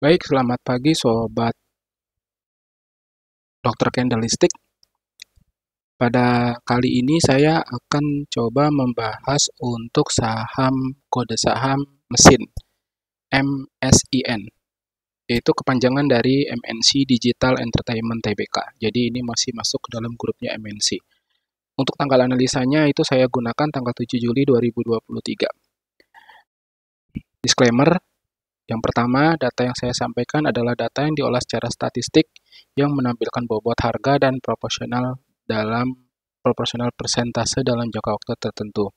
Baik, selamat pagi Sobat Dr. Candlestick. Pada kali ini saya akan coba membahas untuk saham kode saham mesin MSIN, yaitu kepanjangan dari MNC Digital Entertainment Tbk. Jadi ini masih masuk ke dalam grupnya MNC. Untuk tanggal analisanya itu saya gunakan tanggal 7 Juli 2023. Disclaimer, yang pertama, data yang saya sampaikan adalah data yang diolah secara statistik yang menampilkan bobot harga dan proporsional persentase dalam jangka waktu tertentu.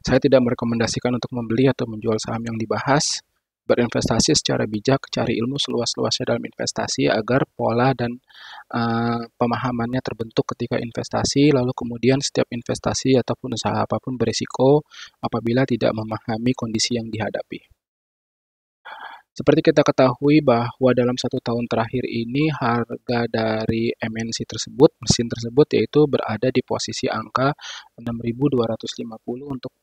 Saya tidak merekomendasikan untuk membeli atau menjual saham yang dibahas. Berinvestasi secara bijak, cari ilmu seluas-luasnya dalam investasi agar pola dan pemahamannya terbentuk ketika investasi, lalu kemudian setiap investasi ataupun usaha apapun berisiko apabila tidak memahami kondisi yang dihadapi. Seperti kita ketahui bahwa dalam 1 tahun terakhir ini harga dari MNC tersebut, mesin tersebut yaitu berada di posisi angka 6.250 untuk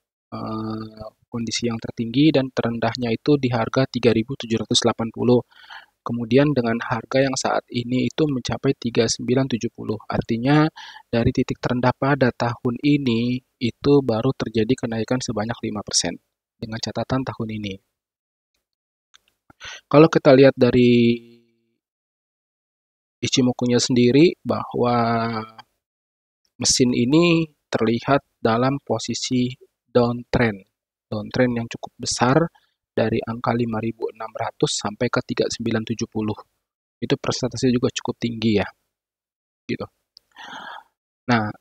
kondisi yang tertinggi dan terendahnya itu di harga 3.780. Kemudian dengan harga yang saat ini itu mencapai 3.970. Artinya dari titik terendah pada tahun ini itu baru terjadi kenaikan sebanyak 5% dengan catatan tahun ini. Kalau kita lihat dari Ichimoku-nya sendiri bahwa mesin ini terlihat dalam posisi downtrend yang cukup besar dari angka 5.600 sampai ke 3.970. Itu persentase juga cukup tinggi ya, gitu. Nah,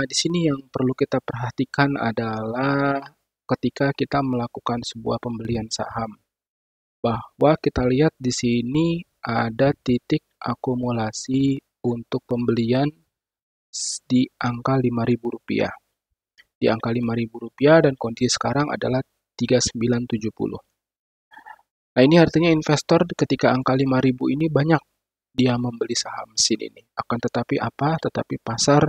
di sini yang perlu kita perhatikan adalah ketika kita melakukan sebuah pembelian saham, bahwa kita lihat di sini ada titik akumulasi untuk pembelian di angka Rp5.000. Di angka Rp5.000 dan kondisi sekarang adalah 3.970. Nah, ini artinya investor ketika angka 5.000 ini banyak dia membeli saham mesin ini. Akan tetapi apa? Tetapi pasar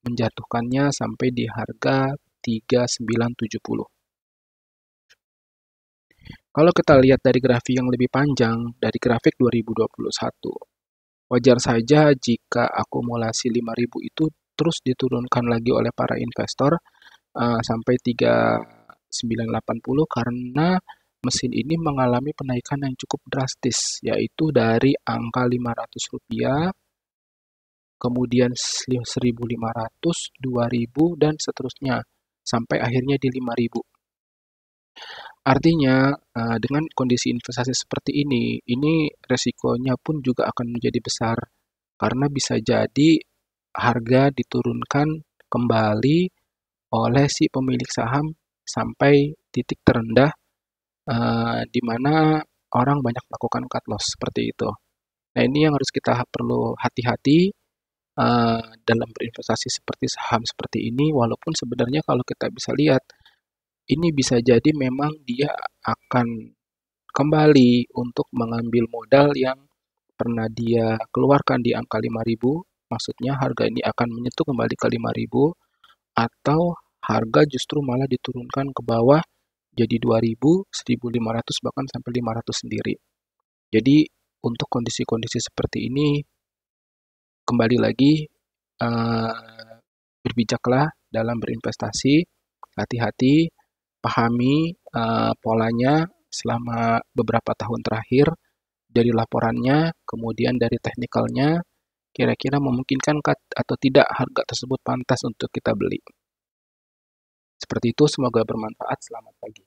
menjatuhkannya sampai di harga 3.970. Kalau kita lihat dari grafik yang lebih panjang, dari grafik 2021, wajar saja jika akumulasi 5.000 itu terus diturunkan lagi oleh para investor sampai 3.980 karena mesin ini mengalami penaikan yang cukup drastis, yaitu dari angka Rp500, kemudian 1.500, 2.000, dan seterusnya, sampai akhirnya di 5.000. Artinya, dengan kondisi investasi seperti ini resikonya pun juga akan menjadi besar, karena bisa jadi harga diturunkan kembali oleh si pemilik saham sampai titik terendah, di mana orang banyak melakukan cut loss, seperti itu. Nah, ini yang harus kita perlu hati-hati dalam berinvestasi seperti saham seperti ini, walaupun sebenarnya kalau kita bisa lihat, ini bisa jadi memang dia akan kembali untuk mengambil modal yang pernah dia keluarkan di angka 5.000, maksudnya harga ini akan menyentuh kembali ke 5.000, atau harga justru malah diturunkan ke bawah jadi 2.000, 1.500, bahkan sampai 500 sendiri. Jadi untuk kondisi-kondisi seperti ini, kembali lagi berbijaklah dalam berinvestasi, hati-hati, pahami polanya selama beberapa tahun terakhir dari laporannya, kemudian dari teknikalnya, kira-kira memungkinkan atau tidak harga tersebut pantas untuk kita beli. Seperti itu, semoga bermanfaat. Selamat pagi.